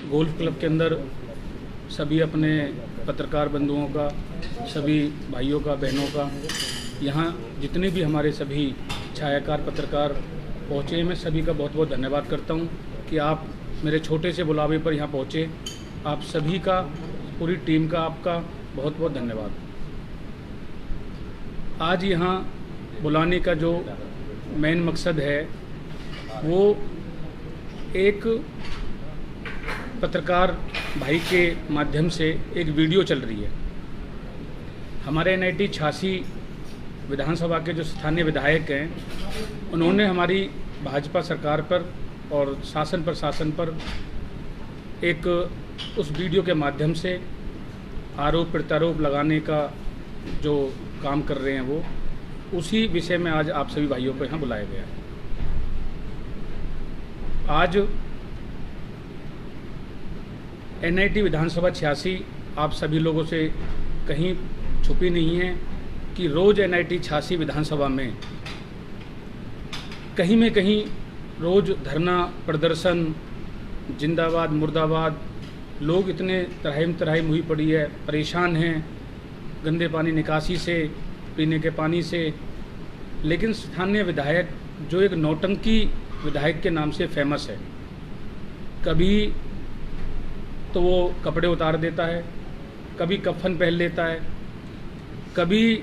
Golf club के अंदर सभी अपने पत्रकार बंधुओं का, सभी भाइयों का, बहनों का, यहाँ जितने भी हमारे सभी छायाकार पत्रकार पहुँचे हैं, मैं सभी का बहुत बहुत धन्यवाद करता हूँ कि आप मेरे छोटे से बुलावे पर यहाँ पहुँचे। आप सभी का, पूरी टीम का आपका बहुत बहुत धन्यवाद। आज यहाँ बुलाने का जो मेन मकसद है वो एक पत्रकार भाई के माध्यम से एक वीडियो चल रही है। हमारे NIT 86 विधानसभा के जो स्थानीय विधायक हैं, उन्होंने हमारी भाजपा सरकार पर और शासन प्रशासन पर एक उस वीडियो के माध्यम से आरोप प्रत्यारोप लगाने का जो काम कर रहे हैं, वो उसी विषय में आज आप सभी भाइयों को यहाँ बुलाया गया है। आज NIT विधानसभा 86 आप सभी लोगों से कहीं छुपी नहीं है कि रोज़ NIT 86 विधानसभा में कहीं में कहीं रोज़ धरना प्रदर्शन, जिंदाबाद मुर्दाबाद, लोग इतने तराहिम हुई पड़ी है, परेशान हैं गंदे पानी निकासी से, पीने के पानी से। लेकिन स्थानीय विधायक जो एक नौटंकी विधायक के नाम से फेमस है, कभी तो वो कपड़े उतार देता है, कभी कफन पहन लेता है, कभी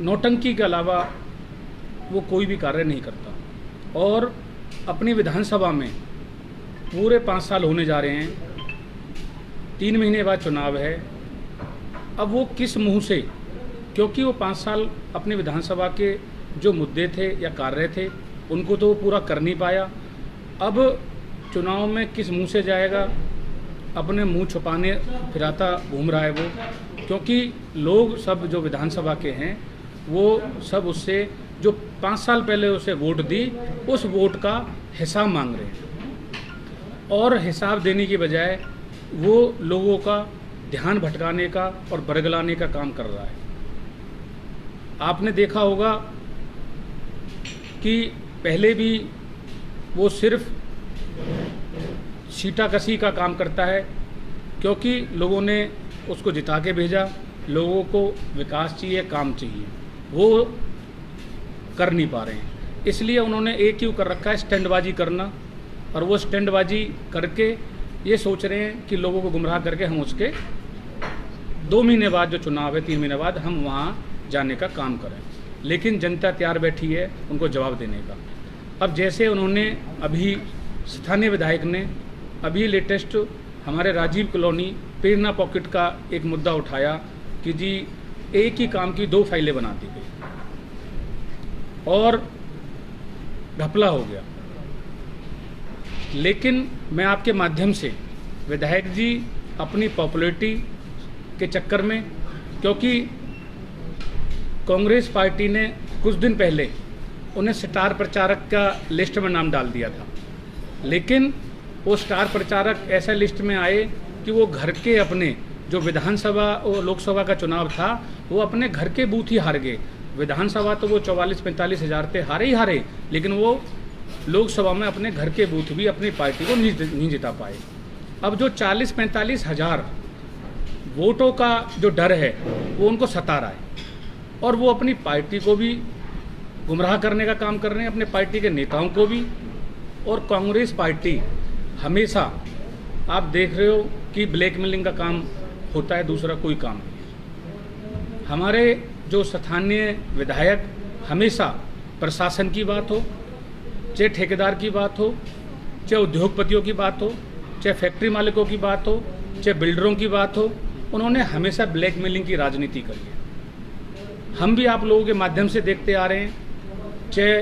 नौटंकी के अलावा वो कोई भी कार्य नहीं करता। और अपनी विधानसभा में पूरे 5 साल होने जा रहे हैं, 3 महीने बाद चुनाव है। अब वो किस मुंह से, क्योंकि वो 5 साल अपने विधानसभा के जो मुद्दे थे या कार्य थे उनको तो वो पूरा कर नहीं पाया। अब चुनाव में किस मुंह से जाएगा, अपने मुंह छुपाने फिराता घूम रहा है वो, क्योंकि लोग सब जो विधानसभा के हैं वो सब उससे जो 5 साल पहले उसे वोट दी, उस वोट का हिसाब मांग रहे हैं। और हिसाब देने की बजाय वो लोगों का ध्यान भटकाने का और बरगलाने का काम कर रहा है। आपने देखा होगा कि पहले भी वो सिर्फ सीटाकशी का काम करता है, क्योंकि लोगों ने उसको जिता के भेजा, लोगों को विकास चाहिए, काम चाहिए, वो कर नहीं पा रहे हैं। इसलिए उन्होंने एक ही कर रखा है, स्टैंडबाजी करना। और वो स्टैंडबाजी करके ये सोच रहे हैं कि लोगों को गुमराह करके हम उसके 2 महीने बाद जो चुनाव है, 3 महीने बाद हम वहाँ जाने का काम करें। लेकिन जनता तैयार बैठी है उनको जवाब देने का। अब जैसे उन्होंने अभी स्थानीय विधायक ने अभी लेटेस्ट हमारे राजीव कॉलोनी प्रेरणा पॉकेट का एक मुद्दा उठाया कि जी एक ही काम की 2 फाइलें बना दी गई और घपला हो गया। लेकिन मैं आपके माध्यम से विधायक जी अपनी पॉपुलैरिटी के चक्कर में, क्योंकि कांग्रेस पार्टी ने कुछ दिन पहले उन्हें स्टार प्रचारक का लिस्ट में नाम डाल दिया था, लेकिन वो स्टार प्रचारक ऐसा लिस्ट में आए कि वो घर के अपने जो विधानसभा और लोकसभा का चुनाव था वो अपने घर के बूथ ही हार गए। विधानसभा तो वो 44-45 हज़ार थे, हारे ही हारे, लेकिन वो लोकसभा में अपने घर के बूथ भी अपनी पार्टी को नहीं जिता पाए। अब जो 40-45 हज़ार वोटों का जो डर है वो उनको सता रहा है और वो अपनी पार्टी को भी गुमराह करने का काम कर रहे हैं, अपने पार्टी के नेताओं को भी। और कांग्रेस पार्टी हमेशा आप देख रहे हो कि ब्लैकमेलिंग का काम होता है, दूसरा कोई काम नहीं। हमारे जो स्थानीय विधायक हमेशा प्रशासन की बात हो, चाहे ठेकेदार की बात हो, चाहे उद्योगपतियों की बात हो, चाहे फैक्ट्री मालिकों की बात हो, चाहे बिल्डरों की बात हो, उन्होंने हमेशा ब्लैकमेलिंग की राजनीति करी है। हम भी आप लोगों के माध्यम से देखते आ रहे हैं। चाहे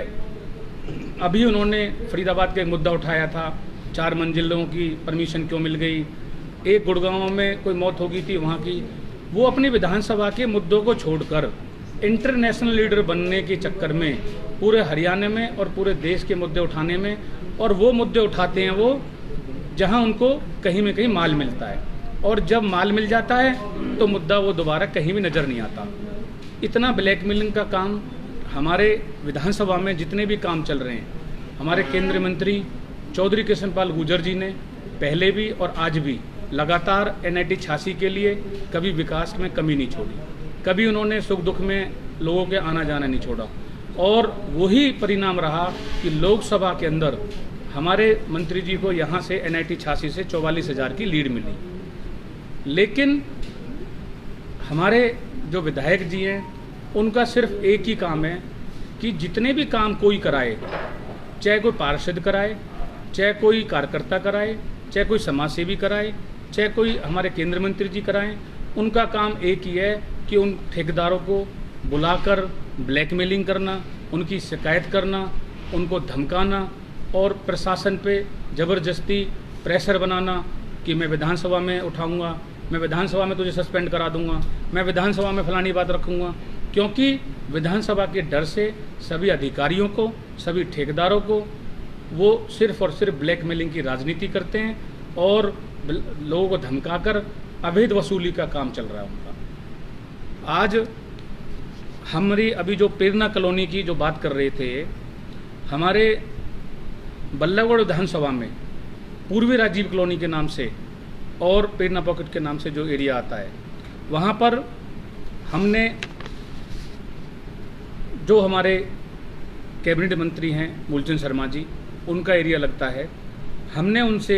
अभी उन्होंने फरीदाबाद का एक मुद्दा उठाया था, 4 मंजिलों की परमिशन क्यों मिल गई, एक गुड़गांव में कोई मौत हो गई थी वहाँ की। वो अपनी विधानसभा के मुद्दों को छोड़कर इंटरनेशनल लीडर बनने के चक्कर में पूरे हरियाणा में और पूरे देश के मुद्दे उठाने में, और वो मुद्दे उठाते हैं वो जहाँ उनको कहीं में कहीं माल मिलता है, और जब माल मिल जाता है तो मुद्दा वो दोबारा कहीं भी नज़र नहीं आता। इतना ब्लैकमेलिंग का काम हमारे विधानसभा में जितने भी काम चल रहे हैं, हमारे केंद्रीय मंत्री चौधरी कृष्णपाल गुर्जर जी ने पहले भी और आज भी लगातार NIT 86 के लिए कभी विकास में कमी नहीं छोड़ी, कभी उन्होंने सुख दुख में लोगों के आना जाना नहीं छोड़ा, और वही परिणाम रहा कि लोकसभा के अंदर हमारे मंत्री जी को यहाँ से NIT 86 से 44,000 की लीड मिली। लेकिन हमारे जो विधायक जी हैं उनका सिर्फ एक ही काम है कि जितने भी काम कोई कराए, चाहे कोई पार्षद कराए, चाहे कोई कार्यकर्ता कराए, चाहे कोई समाज सेवी कराए, चाहे कोई हमारे केंद्रीय मंत्री जी कराएं, उनका काम एक ही है कि उन ठेकेदारों को बुलाकर ब्लैकमेलिंग करना, उनकी शिकायत करना, उनको धमकाना और प्रशासन पे ज़बरदस्ती प्रेशर बनाना कि मैं विधानसभा में उठाऊंगा, मैं विधानसभा में तुझे सस्पेंड करा दूंगा, मैं विधानसभा में फलानी बात रखूंगा। क्योंकि विधानसभा के डर से सभी अधिकारियों को, सभी ठेकेदारों को वो सिर्फ और सिर्फ ब्लैकमेलिंग की राजनीति करते हैं और लोगों को धमकाकर अवैध वसूली का काम चल रहा है उनका। आज हमारी अभी जो प्रेरणा कॉलोनी की जो बात कर रहे थे, हमारे बल्लभगढ़ विधानसभा में पूर्वी राजीव कॉलोनी के नाम से और प्रेरणा पॉकेट के नाम से जो एरिया आता है, वहाँ पर हमने जो हमारे कैबिनेट मंत्री हैं मूलचंद शर्मा जी, उनका एरिया लगता है, हमने उनसे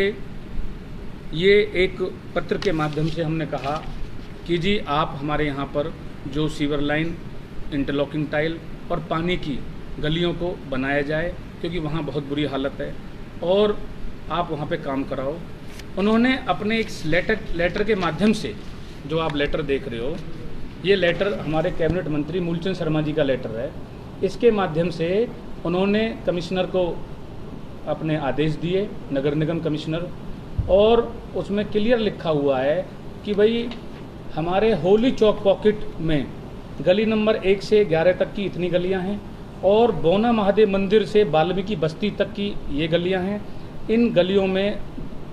ये एक पत्र के माध्यम से हमने कहा कि जी आप हमारे यहाँ पर जो सीवर लाइन, इंटरलॉकिंग टाइल और पानी की गलियों को बनाया जाए, क्योंकि वहाँ बहुत बुरी हालत है और आप वहाँ पे काम कराओ। उन्होंने अपने एक लेटर के माध्यम से, जो आप लेटर देख रहे हो, ये लेटर हमारे कैबिनेट मंत्री मूलचंद शर्मा जी का लेटर है। इसके माध्यम से उन्होंने कमिश्नर को अपने आदेश दिए, नगर निगम कमिश्नर, और उसमें क्लियर लिखा हुआ है कि भाई हमारे होली चौक पॉकेट में गली नंबर 1 से 11 तक की इतनी गलियां हैं और बोना महादेव मंदिर से वाल्मीकि बस्ती तक की ये गलियां हैं। इन गलियों में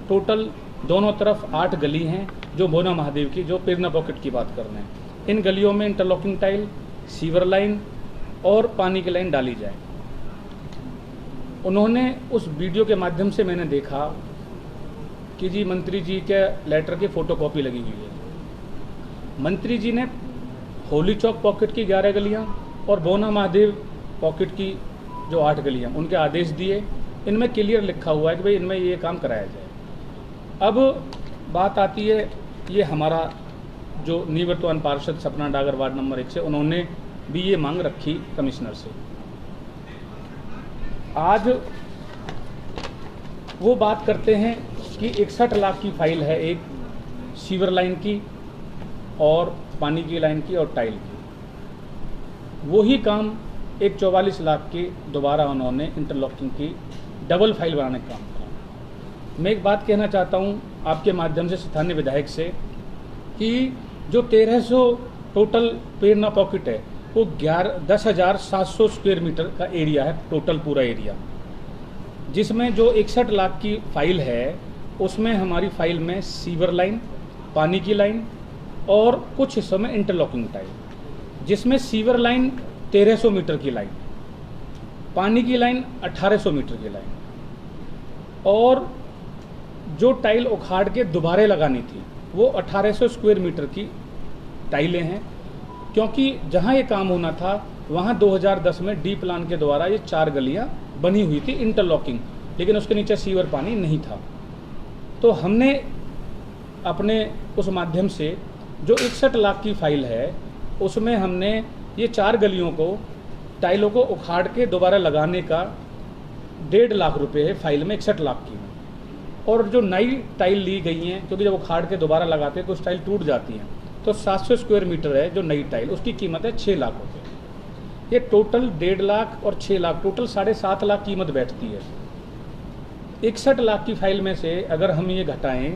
टोटल दोनों तरफ 8 गली हैं जो बोना महादेव की, जो प्रेरणा पॉकेट की बात कर रहे हैं। इन गलियों में इंटरलॉकिंग टाइल, सीवर लाइन और पानी की लाइन डाली जाए। उन्होंने उस वीडियो के माध्यम से मैंने देखा कि जी मंत्री जी के लेटर की फ़ोटोकॉपी लगी हुई है। मंत्री जी ने होली चौक पॉकेट की 11 गलियां और बोना महादेव पॉकेट की जो 8 गलियां, उनके आदेश दिए। इनमें क्लियर लिखा हुआ है कि भाई इनमें ये काम कराया जाए। अब बात आती है ये हमारा जो निवर्तमान पार्षद सपना डागर वार्ड नंबर 1 से, उन्होंने भी ये मांग रखी कमिश्नर से। आज वो बात करते हैं कि 61 लाख की फाइल है एक सीवर लाइन की और पानी की लाइन की और टाइल की। वही काम एक 44 लाख की दोबारा उन्होंने इंटरलॉकिंग की डबल फाइल बनाने का काम करा। मैं एक बात कहना चाहता हूँ आपके माध्यम से स्थानीय विधायक से कि जो 1300 टोटल प्रेरणा पॉकेट है वो 10,700 स्क्वायर मीटर का एरिया है, टोटल पूरा एरिया, जिसमें जो 61 लाख की फाइल है उसमें हमारी फाइल में सीवर लाइन, पानी की लाइन और कुछ हिस्सों में इंटरलॉकिंग टाइल, जिसमें सीवर लाइन 1300 मीटर की लाइन, पानी की लाइन 1800 मीटर की लाइन, और जो टाइल उखाड़ के दोबारा लगानी थी वो 1800 स्क्वायर मीटर की टाइलें हैं। क्योंकि जहां ये काम होना था वहां 2010 में डी प्लान के द्वारा ये 4 गलियां बनी हुई थी इंटरलॉकिंग, लेकिन उसके नीचे सीवर पानी नहीं था। तो हमने अपने उस माध्यम से जो 61 लाख की फाइल है उसमें हमने ये 4 गलियों को टाइलों को उखाड़ के दोबारा लगाने का 1.5 लाख रुपए है फाइल में 61 लाख की, और जो नई टाइल ली गई हैं, क्योंकि जब उखाड़ के दोबारा लगाते हैं तो टाइल टूट जाती हैं, तो 700 स्क्वायर मीटर है जो नई टाइल, उसकी कीमत है 6 लाख रुपये। ये टोटल 1.5 लाख और 6 लाख, टोटल 7.5 लाख कीमत बैठती है। 61 लाख की फाइल में से अगर हम ये घटाएं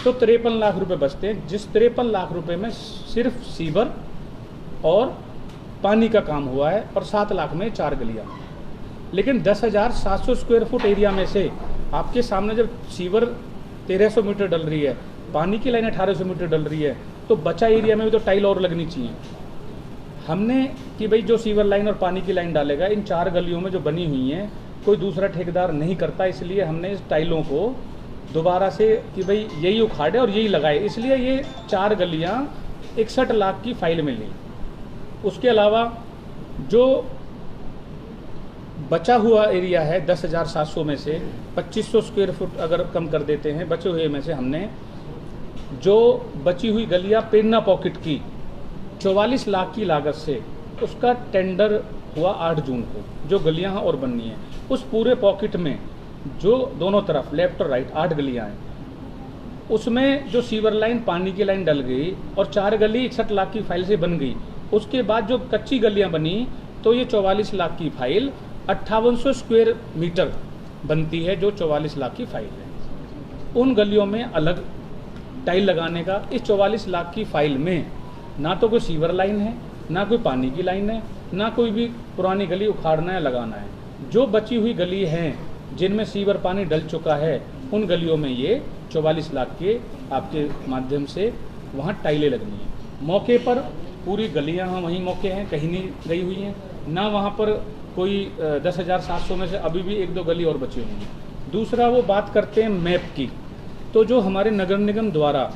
तो 53 लाख रुपए बचते हैं, जिस 53 लाख रुपए में सिर्फ सीवर और पानी का काम हुआ है और 7 लाख में 4 गलियाँ। लेकिन 10,700 स्क्वायर फुट एरिया में से आपके सामने जब सीवर 1300 मीटर डल रही है, पानी की लाइन 1800 मीटर डल रही है, तो बचा एरिया में भी तो टाइल और लगनी चाहिए। हमने कि भाई जो सीवर लाइन और पानी की लाइन डालेगा इन 4 गलियों में जो बनी हुई हैं कोई दूसरा ठेकेदार नहीं करता, इसलिए हमने इस टाइलों को दोबारा से कि भाई यही उखाड़े और यही लगाए, इसलिए ये 4 गलियां 61 लाख की फाइल में ली। उसके अलावा जो बचा हुआ एरिया है 10,700 में से 2500 स्क्वायर फुट अगर कम कर देते हैं, बचे हुए में से हमने जो बची हुई गलियां पेरना पॉकेट की 44 लाख की लागत से उसका टेंडर हुआ 8 जून को, जो गलियां और बननी है उस पूरे पॉकेट में जो दोनों तरफ लेफ्ट और राइट 8 गलियां हैं, उसमें जो सीवर लाइन पानी की लाइन डल गई और 4 गली 61 लाख की फाइल से बन गई। उसके बाद जो कच्ची गलियां बनी तो ये 44 लाख की फाइल 5800 स्क्वायर मीटर बनती है, जो 44 लाख की फाइल है। उन गलियों में अलग टाइल लगाने का, इस 44 लाख की फाइल में ना तो कोई सीवर लाइन है, ना कोई पानी की लाइन है, ना कोई भी पुरानी गली उखाड़ना है लगाना है। जो बची हुई गली हैं जिनमें सीवर पानी डल चुका है, उन गलियों में ये 44 लाख के आपके माध्यम से वहाँ टाइलें लगनी है। मौके पर पूरी गलियाँ वहीं मौके हैं, कहीं नहीं गई हुई हैं, ना वहाँ पर कोई 10,700 में से अभी भी 1-2 गली और बची हुई हैं। दूसरा वो बात करते हैं मैप की, तो जो हमारे नगर निगम द्वारा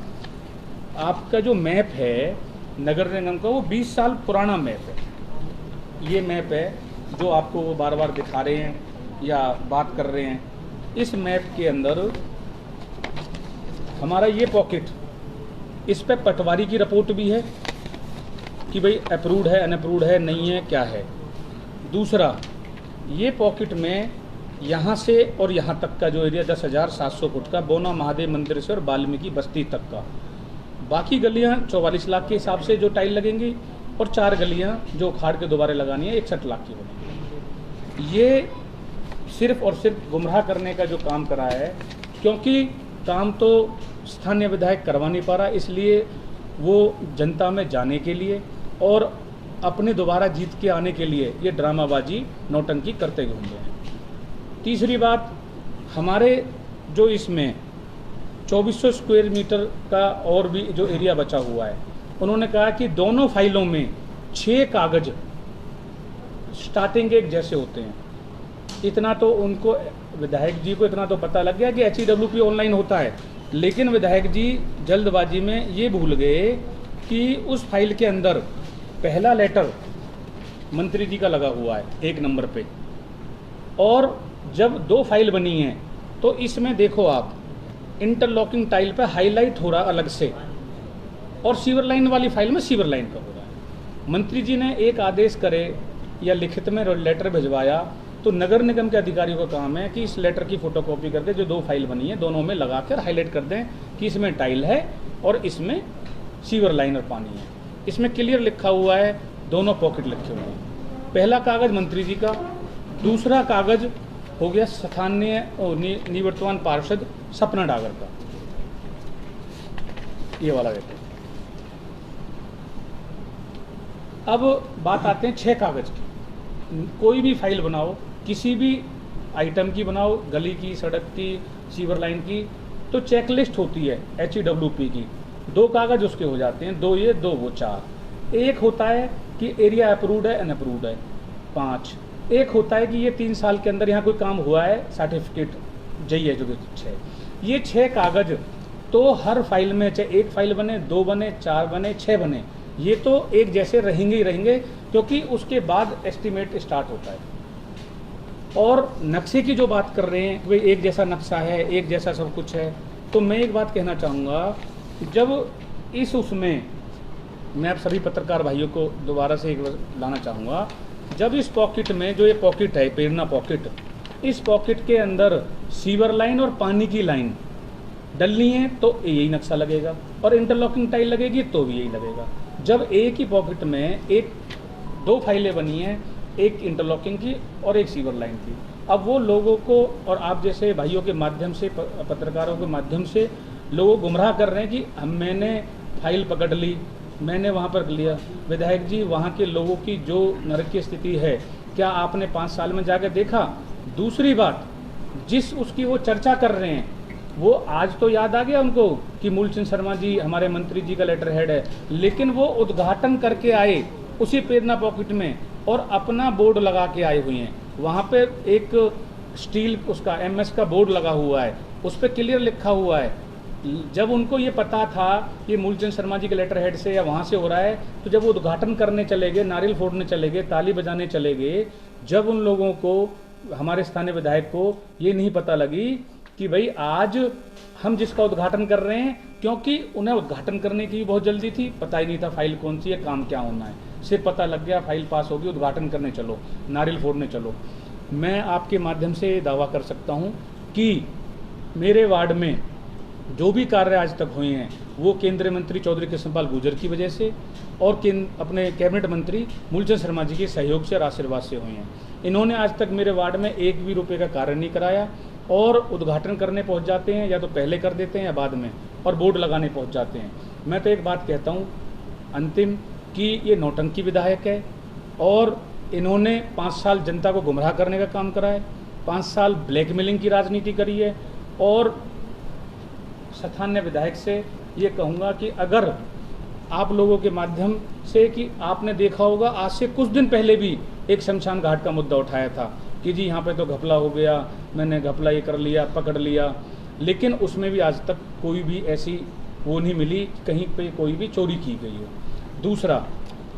आपका जो मैप है नगर निगम का, वो 20 साल पुराना मैप है। ये मैप है जो आपको वो बार बार दिखा रहे हैं या बात कर रहे हैं। इस मैप के अंदर हमारा ये पॉकेट, इस पे पटवारी की रिपोर्ट भी है कि भाई अप्रूव्ड है, अनअप्रूव्ड है, नहीं है, क्या है। दूसरा, ये पॉकेट में यहाँ से और यहाँ तक का जो एरिया 10,700 फुट का, बोना महादेव मंदिर से और वाल्मीकि बस्ती तक का, बाकी गलियाँ 44 लाख के हिसाब से जो टाइल लगेंगी और 4 गलियाँ जो उखाड़ के दोबारा लगानी है 61 लाख की बनेगी। ये सिर्फ और सिर्फ गुमराह करने का जो काम करा है, क्योंकि काम तो स्थानीय विधायक करवा नहीं पा रहा, इसलिए वो जनता में जाने के लिए और अपने दोबारा जीत के आने के लिए ये ड्रामाबाजी नौटंकी करते घूम रहे हैं। तीसरी बात, हमारे जो इसमें 2400 स्क्वायर मीटर का और भी जो एरिया बचा हुआ है, उन्होंने कहा कि दोनों फाइलों में 6 कागज स्टार्टिंग एक जैसे होते हैं। इतना तो उनको, विधायक जी को इतना तो पता लग गया कि HEWP ऑनलाइन होता है, लेकिन विधायक जी जल्दबाजी में ये भूल गए कि उस फाइल के अंदर पहला लेटर मंत्री जी का लगा हुआ है 1 नंबर पे, और जब 2 फाइल बनी हैं तो इसमें देखो आप इंटरलॉकिंग टाइल पे हाईलाइट हो रहा अलग से, और सीवर लाइन वाली फाइल में सीवर लाइन का हो रहा है। मंत्री जी ने एक आदेश करे या लिखित में लेटर भिजवाया, तो नगर निगम के अधिकारियों का काम है कि इस लेटर की फोटोकॉपी करके जो 2 फाइल बनी है दोनों में लगाकर हाईलाइट कर दें कि इसमें टाइल है और इसमें सीवर लाइन और पानी है। इसमें क्लियर लिखा हुआ है, दोनों पॉकेट लिखे हुए हैं। पहला कागज मंत्री जी का, दूसरा कागज हो गया स्थानीय निवर्तमान पार्षद सपना डागर का, ये वाला लेटर। अब बात आते हैं 6 कागज की। कोई भी फाइल बनाओ, किसी भी आइटम की बनाओ, गली की, सड़क की, सीवर लाइन की, तो चेकलिस्ट होती है HEWP की। 2 कागज उसके हो जाते हैं, 2 ये 2 वो, 4। एक होता है कि एरिया अप्रूव्ड है, अनअप्रूव्ड है, 5। एक होता है कि ये 3 साल के अंदर यहाँ कोई काम हुआ है, सर्टिफिकेट चाहिए, जो 6। ये 6 कागज तो हर फाइल में, चाहे 1 फाइल बने, 2 बने, 4 बने, 6 बने, ये तो एक जैसे रहेंगे ही रहेंगे, क्योंकि उसके बाद एस्टिमेट स्टार्ट होता है। और नक्शे की जो बात कर रहे हैं, भाई एक जैसा नक्शा है, एक जैसा सब कुछ है, तो मैं एक बात कहना चाहूँगा, जब इस उसमें मैं आप सभी पत्रकार भाइयों को दोबारा से एक बार लाना चाहूँगा, जब इस पॉकेट में, जो ये पॉकेट है पेरना पॉकेट, इस पॉकेट के अंदर सीवर लाइन और पानी की लाइन डलनी है तो यही नक्शा लगेगा, और इंटरलॉकिंग टाइल लगेगी तो भी यही लगेगा। जब एक ही पॉकेट में 2 फाइलें बनी हैं, एक इंटरलॉकिंग की और एक सीवर लाइन की, अब वो लोगों को और आप जैसे भाइयों के माध्यम से, पत्रकारों के माध्यम से लोगों गुमराह कर रहे हैं कि मैंने फाइल पकड़ ली, मैंने वहाँ पर लिया। विधायक जी, वहाँ के लोगों की जो नरकीय स्थिति है, क्या आपने 5 साल में जाकर देखा? दूसरी बात, जिस उसकी वो चर्चा कर रहे हैं, वो आज तो याद आ गया उनको कि मूलचंद शर्मा जी हमारे मंत्री जी का लेटर हेड है, लेकिन वो उद्घाटन करके आए उसी पेरना पॉकेट में और अपना बोर्ड लगा के आए हुए हैं। वहाँ पे एक स्टील उसका MS का बोर्ड लगा हुआ है, उस पर क्लियर लिखा हुआ है। जब उनको ये पता था कि मूलचंद शर्मा जी के लेटर हेड से या वहाँ से हो रहा है, तो जब वो उद्घाटन करने चले गए, नारियल फोड़ने चले गए, ताली बजाने चले गए, जब उन लोगों को, हमारे स्थानीय विधायक को ये नहीं पता लगी कि भाई आज हम जिसका उद्घाटन कर रहे हैं, क्योंकि उन्हें उद्घाटन करने की भी बहुत जल्दी थी, पता ही नहीं था फाइल कौन सी है, काम क्या होना है, सिर्फ पता लग गया फाइल पास होगी, उद्घाटन करने चलो, नारियल फोड़ने चलो। मैं आपके माध्यम से दावा कर सकता हूँ कि मेरे वार्ड में जो भी कार्य आज तक हुए हैं वो केंद्रीय मंत्री चौधरी कृष्णपाल गुर्जर की वजह से और अपने कैबिनेट मंत्री मूलचंद शर्मा जी के सहयोग से और आशीर्वाद से हुए हैं। इन्होंने आज तक मेरे वार्ड में एक भी रुपये का कार्य नहीं कराया, और उद्घाटन करने पहुंच जाते हैं, या तो पहले कर देते हैं या बाद में, और बोर्ड लगाने पहुंच जाते हैं। मैं तो एक बात कहता हूं अंतिम, कि ये नौटंकी विधायक है, और इन्होंने 5 साल जनता को गुमराह करने का काम करा है, 5 साल ब्लैकमेलिंग की राजनीति करी है। और स्थानीय विधायक से ये कहूँगा कि अगर आप लोगों के माध्यम से, कि आपने देखा होगा आज से कुछ दिन पहले भी एक शमशान घाट का मुद्दा उठाया था कि जी यहाँ पे तो घपला हो गया, मैंने घपला ये कर लिया, पकड़ लिया, लेकिन उसमें भी आज तक कोई भी ऐसी वो नहीं मिली कहीं पे कोई भी चोरी की गई हो। दूसरा,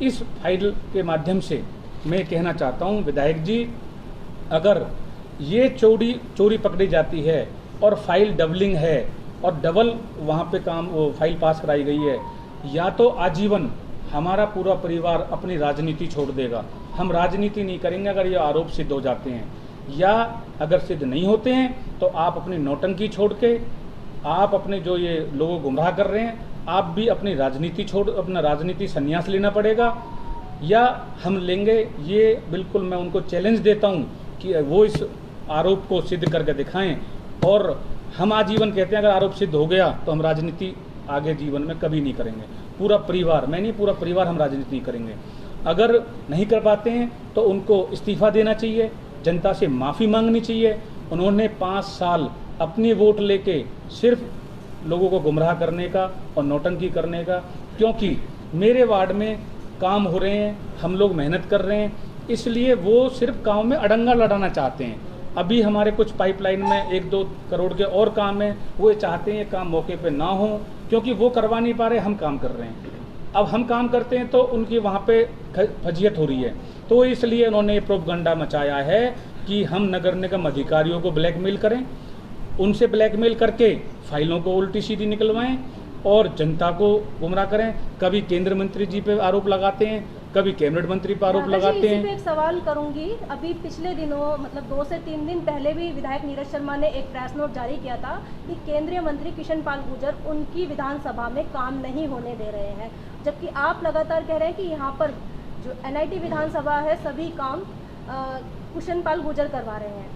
इस फाइल के माध्यम से मैं कहना चाहता हूँ विधायक जी, अगर ये चोरी पकड़ी जाती है और फाइल डबलिंग है और डबल वहाँ पे काम वो फाइल पास कराई गई है, या तो आजीवन हमारा पूरा परिवार अपनी राजनीति छोड़ देगा, हम राजनीति नहीं करेंगे अगर ये आरोप सिद्ध हो जाते हैं, या अगर सिद्ध नहीं होते हैं तो आप अपनी नौटंकी छोड़ के, आप अपने जो ये लोगों गुमराह कर रहे हैं, आप भी अपनी राजनीति छोड़, अपना राजनीति संन्यास लेना पड़ेगा, या हम लेंगे। ये बिल्कुल मैं उनको चैलेंज देता हूँ कि वो इस आरोप को सिद्ध करके दिखाएं, और हम आजीवन कहते हैं अगर आरोप सिद्ध हो गया तो हम राजनीति आगे जीवन में कभी नहीं करेंगे, पूरा परिवार, मैं नहीं पूरा परिवार हम राजनीति नहीं करेंगे। अगर नहीं कर पाते हैं तो उनको इस्तीफा देना चाहिए, जनता से माफ़ी मांगनी चाहिए। उन्होंने 5 साल अपनी वोट लेके सिर्फ लोगों को गुमराह करने का और नौटंकी करने का, क्योंकि मेरे वार्ड में काम हो रहे हैं, हम लोग मेहनत कर रहे हैं, इसलिए वो सिर्फ गाँव में अड़ंगा लड़ाना चाहते हैं। अभी हमारे कुछ पाइपलाइन में 1-2 करोड़ के और काम है, वो ये चाहते हैं ये काम मौके पे ना हो, क्योंकि वो करवा नहीं पा रहे, हम काम कर रहे हैं। अब हम काम करते हैं तो उनकी वहाँ पे फजीयत हो रही है, तो इसलिए उन्होंने ये प्रोपगंडा मचाया है कि हम नगर निगम अधिकारियों को ब्लैकमेल करें, उनसे ब्लैकमेल करके फाइलों को उल्टी सीधी निकलवाएं और जनता को गुमराह करें। कभी केंद्रीय मंत्री जी पे आरोप लगाते हैं, कभी कैबिनेट मंत्री पर आरोप लगाते हैं। एक सवाल करूंगी, अभी पिछले दिनों मतलब 2 से 3 दिन पहले भी विधायक नीरज शर्मा ने एक प्रेस नोट जारी किया था कि केंद्रीय मंत्री कृष्ण पाल गुर्जर उनकी विधानसभा में काम नहीं होने दे रहे हैं, जबकि आप लगातार कह रहे हैं कि यहाँ पर जो NIT विधानसभा है सभी काम कृष्ण पाल गुर्जर करवा रहे हैं।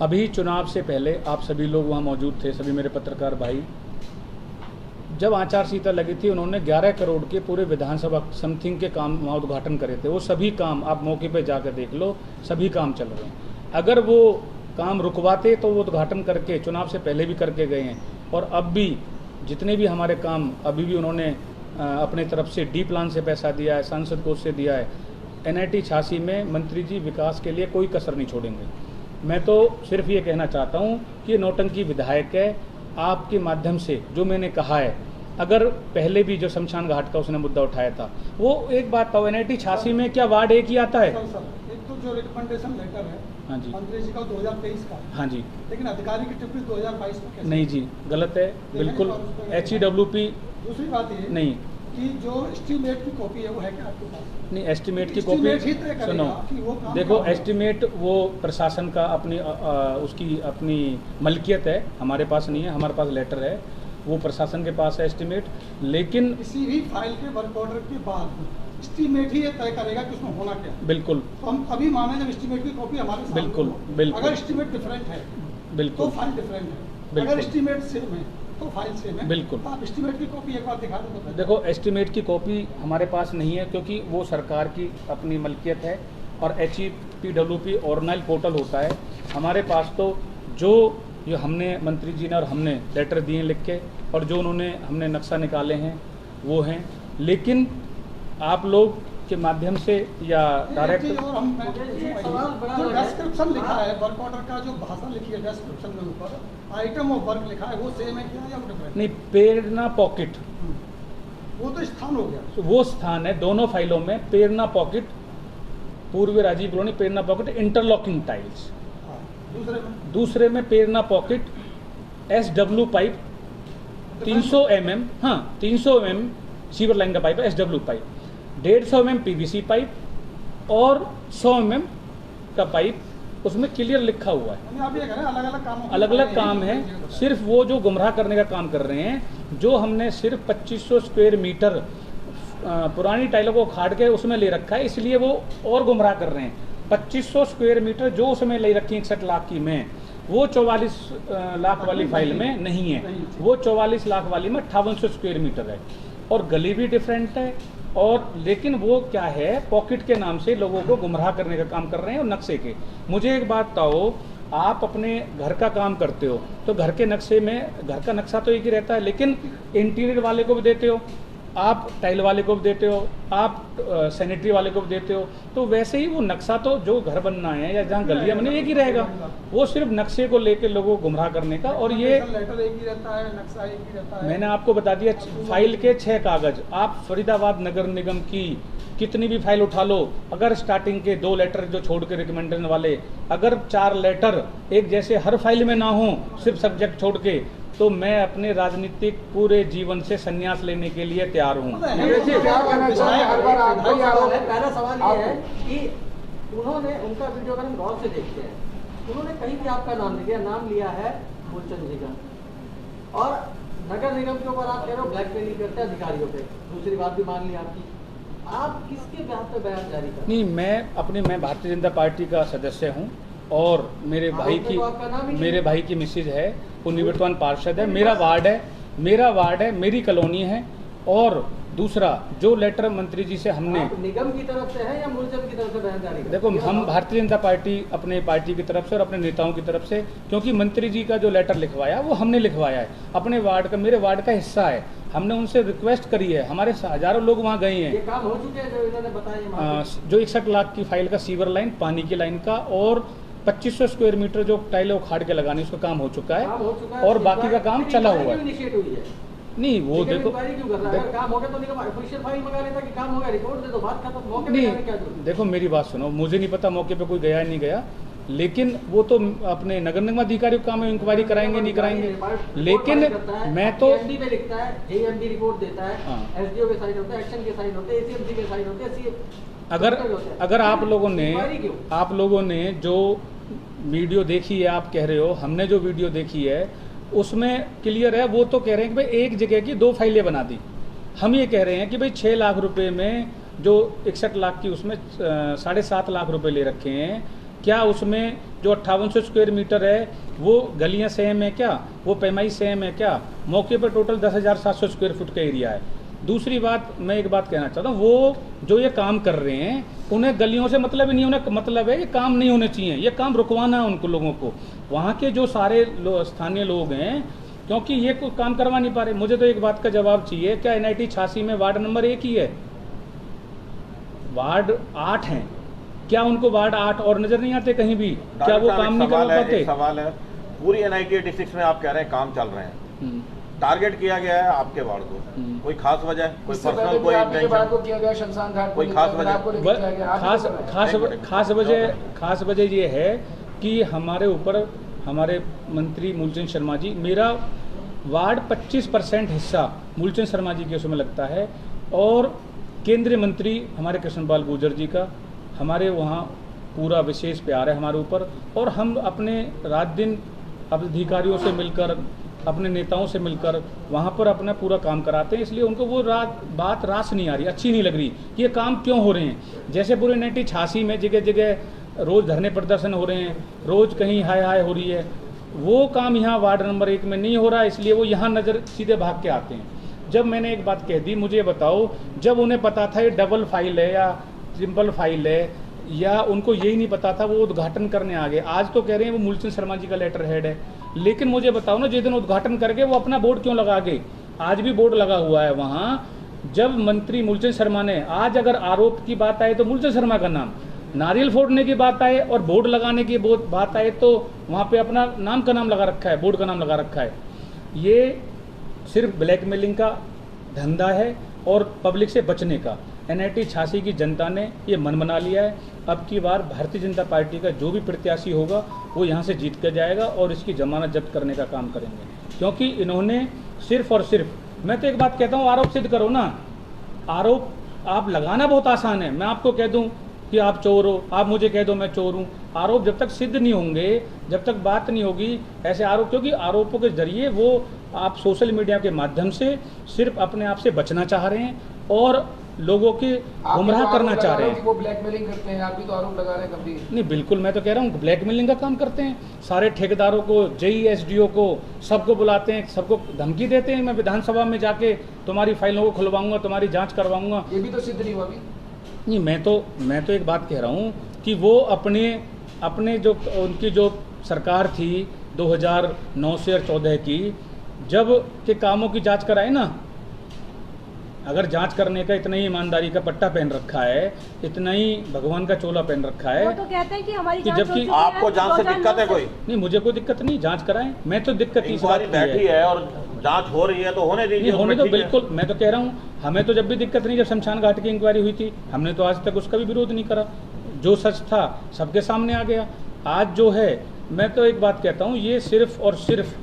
अभी चुनाव से पहले आप सभी लोग वहाँ मौजूद थे, सभी मेरे पत्रकार भाई, जब आचार संहिता लगी थी उन्होंने 11 करोड़ के पूरे विधानसभा समथिंग के काम वहाँ उद्घाटन करे थे। वो सभी काम आप मौके पे जाकर देख लो, सभी काम चल रहे हैं। अगर वो काम रुकवाते तो वो उद्घाटन करके चुनाव से पहले भी करके गए हैं, और अब भी जितने भी हमारे काम अभी भी उन्होंने अपने तरफ से डी प्लान से पैसा दिया है, सांसद कोष से दिया है। NIT 86 में मंत्री जी विकास के लिए कोई कसर नहीं छोड़ेंगे। मैं तो सिर्फ ये कहना चाहता हूँ कि नौटंकी विधायक है। आपके माध्यम से जो मैंने कहा है, अगर पहले भी जो शमशान घाट का उसने मुद्दा उठाया था, वो एक बात था, NIT 86 में क्या वार्ड एक ही आता है? एक तो जो रिकमेंडेशन लेटर है, हाँ जी, मंत्री जी का 2023 का, हाँ जी, लेकिन अधिकारी की टिप्पणी 2022 में कैसे? नहीं जी, गलत है बिल्कुल। HEWP दूसरी बात ये नहीं कि जो एस्टीमेट की कॉपी है वो है क्या आपके पास? नहीं, एस्टिमेट की Estimate ही कॉपी तय करेगा सुनो, कि वो काम देखो कहाँ एस्टिमेट वो प्रशासन का अपनी उसकी अपनी मलकियत है, हमारे पास नहीं है, हमारे पास लेटर है, वो प्रशासन के पास है एस्टिमेट। लेकिन किसी भी फाइल के वर्क ऑर्डर के बाद एस्टीमेट ही ये तय करेगा कि उसमें होना क्या है। बिल्कुल, तो हम अभी माने जब एस्टीमेट की कॉपी हमारे सामने बिल्कुल, हो, बिल्कुल। अगर एस्टीमेट डिफरेंट है बिल्कुल, तो फाइल डिफरेंट है, बिल्कुल। अगर एस्टीमेट सेम है तो फाइल सेम है। बिल्कुल। तो आप एस्टीमेट की कॉपी एक बार दिखा दो बताइए। देखो एस्टिमेट की कॉपी हमारे पास नहीं है, क्योंकि वो सरकार की अपनी मलकियत है, और HEPWP ऑर्गेनाइज पोर्टल होता है। हमारे पास तो जो हमने मंत्री जी ने और हमने लेटर दिए लिख के, और जो उन्होंने हमने नक्शा निकाले हैं वो हैं। लेकिन आप लोग के माध्यम से या एक डायरेक्ट? चीज़ और हम जो डिस्क्रिप्शन लिखा है वर्क ऑर्डर का, जो भाषा लिखी है डिस्क्रिप्शन में ऊपर आइटम ऑफ वर्क लिखा है, वो सेम है क्या या डिफरेंट? नहीं, प्रेरणा पॉकेट वो तो स्थान हो गया। वो स्थान है दोनों फाइलों में। प्रेरणा पॉकेट पूर्व राजीव कॉलोनी, प्रेरणा पॉकेट इंटरलॉकिंग टाइल्स। हाँ, दूसरे में प्रेरणा पॉकेट SW पाइप 300 mm, हाँ 300 mm सीवर लाइन का पाइप है, SW pipe, 150 mm PVC pipe और 100 mm का पाइप, उसमें क्लियर लिखा हुआ है। यानी आप ये कह रहे हैं अलग अलग काम है। सिर्फ वो जो गुमराह करने का काम कर रहे हैं, जो हमने सिर्फ 2500 स्क्वायर मीटर पुरानी टाइलों को उखाड़ के उसमें ले रखा है, इसलिए वो और गुमराह कर रहे हैं। 2500 स्क्वायर मीटर जो उसमें ले रखी है 61 लाख की में, वो 44 लाख वाली फाइल में नहीं है। वो 44 लाख वाली में 5800 स्क्वायर मीटर है और गली भी डिफरेंट है। और लेकिन वो क्या है, पॉकेट के नाम से लोगों को गुमराह करने का काम कर रहे हैं और नक्शे के। मुझे एक बात बताओ, आप अपने घर का काम करते हो तो घर के नक्शे में, घर का नक्शा तो एक ही रहता है, लेकिन इंटीरियर वाले को भी देते हो, आप टाइल वाले को भी देते हो, आप सैनिटरी वाले को भी देते हो, तो वैसे ही वो नक्शा तो जो घर बनना है या जहाँ गलियाँ बने एक ही रहेगा। वो सिर्फ नक्शे को लेके लोगों को गुमराह करने का। और ये लेटर एक ही रहता है, नक्शा एक ही रहता है। मैंने आपको बता दिया, फाइल के 6 कागज। आप फरीदाबाद नगर निगम की कितनी भी फाइल उठा लो, अगर स्टार्टिंग के 2 लेटर जो छोड़ के रिकमेंडेशन वाले, अगर 4 लेटर एक जैसे हर फाइल में ना हो, सिर्फ सब्जेक्ट छोड़ के, तो मैं अपने राजनीतिक पूरे जीवन से संन्यास लेने के लिए तैयार हूँ। पहला सवाल ये है कि उन्होंने, उनका वीडियो अगर हम गौर से देखते हैं, उन्होंने कहीं भी आपका नाम लिया, नाम लिया है मूलचंद जी का, और नगर निगम के ऊपर आप कह रहे हो ब्लैकमेलिंग करते हैं अधिकारियों पे। दूसरी बात भी मान ली आपकी, आप किसके ब्याह पे बयान जारी कर? नहीं, मैं भारतीय जनता पार्टी का सदस्य हूँ और मेरे भाई की मिसेज है, वो निवर्तमान पार्षद है, मेरा वार्ड है, मेरी कॉलोनी है। और दूसरा जो लेटर मंत्री जी से हमने, निगम की तरफ से है या मूलचंद की तरफ से बयान जारी? देखो, हम भारतीय जनता पार्टी अपने पार्टी की तरफ से और अपने नेताओं की तरफ से, क्योंकि मंत्री जी का जो लेटर लिखवाया वो हमने लिखवाया है, अपने वार्ड का, मेरे वार्ड का हिस्सा है। हमने उनसे रिक्वेस्ट करी है, हमारे हजारों लोग वहाँ गए हैं। ये काम हो चुके हैं जो इन्होंने बताया? जो 61 लाख की फाइल का सीवर लाइन, पानी की लाइन का, और 2500 स्क्वायर मीटर जो टाइलें उखाड़ के लगाने, उसका काम हो चुका है और बाकी का काम चला हुआ है। नहीं, वो देखो, काम हो गया तो ऑफिशियल फाइल मंगा लेता कि काम हो गया, रिपोर्ट दे दो, बात खत्म। मौके पे नहीं, क्या देखो मेरी बात सुनो, मुझे नहीं पता मौके पे कोई गया नहीं गया, लेकिन वो तो अपने नगर निगम अधिकारी को काम है, इंक्वायरी कराएंगे नहीं कराएंगे। लेकिन मैं तो एमडी पे लिखता है, जेएमडी रिपोर्ट देता है, एसडीओ के साइन होते हैं, एक्शन के साइन होते हैं, एसीएमसी के साइन होते हैं। अगर आप लोगों ने जो वीडियो देखी है, आप कह रहे हो हमने जो वीडियो देखी है उसमें क्लियर है। वो तो कह रहे हैं कि भाई एक जगह की 2 फाइलें बना दी। हम ये कह रहे हैं कि भाई 6 लाख रुपए में जो 61 लाख की, उसमें 7.5 लाख रुपए ले रखे हैं। क्या उसमें जो 5800 स्क्वायर मीटर है वो गलियां सेम है क्या, वो पैमाई सेम है क्या? मौके पर टोटल 10,700 स्क्वायर फुट का एरिया है। दूसरी बात, मैं एक बात कहना चाहता हूँ, वो जो ये काम कर रहे हैं उन्हें गलियों से मतलब ही नहीं, उन्हें मतलब है ये काम नहीं होने चाहिए, ये काम रुकवाना है उनको, लोगों को, वहाँ के जो सारे स्थानीय लोग हैं, क्योंकि ये कोई काम करवा नहीं पा रहे। मुझे तो एक बात का जवाब चाहिए, क्या NIT 86 में वार्ड नंबर 1 ही है? वार्ड 8 हैं, क्या उनको वार्ड 8 और नजर नहीं आते कहीं भी? क्या वो काम नहीं कर पाते? सवाल है, पूरी NIT 86 में आप कह रहे हैं काम चल रहे हैं, टारगेट किया गया है आपके वार्ड को, कोई खास वजह, कोई पर्सनल, कोई इंटेंशन, कोई खास वजह? खास वजह ये है कि हमारे ऊपर हमारे मंत्री मूलचंद शर्मा जी, मेरा वार्ड 25% हिस्सा मूलचंद शर्मा जी के उसमें लगता है, और केंद्रीय मंत्री हमारे कृष्णपाल गुर्जर जी का हमारे वहाँ पूरा विशेष प्यार है हमारे ऊपर। और हम अपने रात दिन अधिकारियों से मिलकर, अपने नेताओं से मिलकर वहाँ पर अपना पूरा काम कराते हैं, इसलिए उनको वो बात रास नहीं आ रही, अच्छी नहीं लग रही कि ये काम क्यों हो रहे हैं। जैसे पूरे 1986 में जगह जगह रोज़ धरने प्रदर्शन हो रहे हैं, रोज़ कहीं हाय हाय हो रही है, वो काम यहाँ वार्ड नंबर 1 में नहीं हो रहा, इसलिए वो यहाँ नज़र सीधे भाग के आते हैं। जब मैंने एक बात कह दी, मुझे बताओ, जब उन्हें पता था ये डबल फाइल है या सिंपल फाइल है, या उनको यही नहीं पता था, वो उद्घाटन करने आ गए। आज तो कह रहे हैं वो मूलचंद शर्मा जी का लेटर हेड है, लेकिन मुझे बताओ ना, जिस दिन उद्घाटन करके वो अपना बोर्ड क्यों लगा गए? आज भी बोर्ड लगा हुआ है वहाँ जब मंत्री मूलचंद शर्मा ने, आज अगर आरोप की बात आए तो मूलचंद शर्मा का नाम, नारियल फोड़ने की बात आए और बोर्ड लगाने की बात आए तो वहाँ पे अपना नाम का नाम लगा रखा है, बोर्ड का नाम लगा रखा है। ये सिर्फ ब्लैकमेलिंग का धंधा है और पब्लिक से बचने का। NIT 86 की जनता ने ये मन बना लिया है। अब की बार भारतीय जनता पार्टी का जो भी प्रत्याशी होगा वो यहाँ से जीत कर जाएगा और इसकी जमानत जब्त करने का काम करेंगे, क्योंकि इन्होंने सिर्फ और सिर्फ, मैं तो एक बात कहता हूँ, आरोप सिद्ध करो ना। आरोप आप लगाना बहुत आसान है, मैं आपको कह दूं कि आप चोर हो, आप मुझे कह दो मैं चोर हूँ। आरोप जब तक सिद्ध नहीं होंगे, जब तक बात नहीं होगी ऐसे आरोप, क्योंकि आरोपों के जरिए वो आप सोशल मीडिया के माध्यम से सिर्फ अपने आप से बचना चाह रहे हैं और लोगों के गुमराह करना चाह रहे हैं। वो ब्लैकमेलिंग करते हैं, आप भी तो आरोप लगा रहे हैं कभी। नहीं, बिल्कुल, मैं तो कह रहा हूँ ब्लैकमेलिंग का काम करते हैं। सारे ठेकेदारों को, JE SDO को, सबको बुलाते हैं, सबको धमकी देते हैं, मैं विधानसभा में जाके तुम्हारी फाइलों को खुलवाऊंगा, तुम्हारी जांच करवाऊंगा। ये भी तो सिद्ध नहीं हुआ अभी। नहीं, मैं तो एक बात कह रहा हूँ कि वो अपने जो उनकी जो सरकार थी 2009 से 14 की, जब के कामों की जांच कराए ना, अगर जांच करने का इतना ही ईमानदारी का पट्टा पहन रखा है, इतना ही भगवान का चोला पहन रखा है, वो तो कहते हैं कि हमारी कि जांच हो जबकि चुकी है, आपको जांच से दिक्कत है कोई? नहीं, मुझे कोई दिक्कत नहीं, जांच कराएं। मैं तो दिक्कत इस बात इंक्वायरी की बैठी है और जांच हो रही है तो होने दीजिए। नहीं, होने तो ठीक है। बिल्कुल, मैं तो कह रहा हूँ, हमें तो जब भी दिक्कत नहीं, जब शमशान घाट की इंक्वायरी हुई थी, हमने तो आज तक उसका भी विरोध नहीं करा। जो सच था सबके सामने आ गया। आज जो है, मैं तो एक बात कहता हूँ, ये सिर्फ और सिर्फ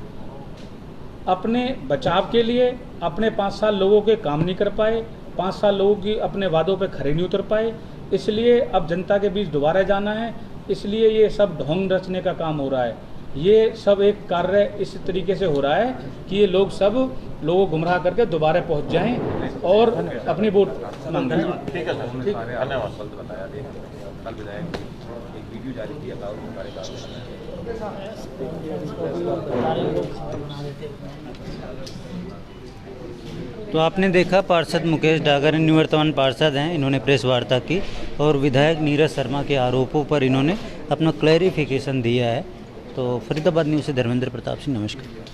अपने बचाव के लिए, अपने 5 साल लोगों के काम नहीं कर पाए, 5 साल लोगों की अपने वादों पे खरे नहीं उतर पाए, इसलिए अब जनता के बीच दोबारा जाना है, इसलिए ये सब ढोंग रचने का काम हो रहा है। ये सब एक कार्य इस तरीके से हो रहा है कि ये लोग सब लोगों को गुमराह करके दोबारा पहुंच जाएं और अपनी वोट मांगें। ठीक है सर, ठीक, धन्यवाद। बताया कल विधायक एक वीडियो जारी किया था उनके कार्यकाल तो आपने देखा पार्षद मुकेश डागर निवर्तमान पार्षद हैं, इन्होंने प्रेस वार्ता की और विधायक नीरज शर्मा के आरोपों पर इन्होंने अपना क्लैरिफिकेशन दिया है। तो फरीदाबाद न्यूज़ से धर्मेंद्र प्रताप सिंह, नमस्कार।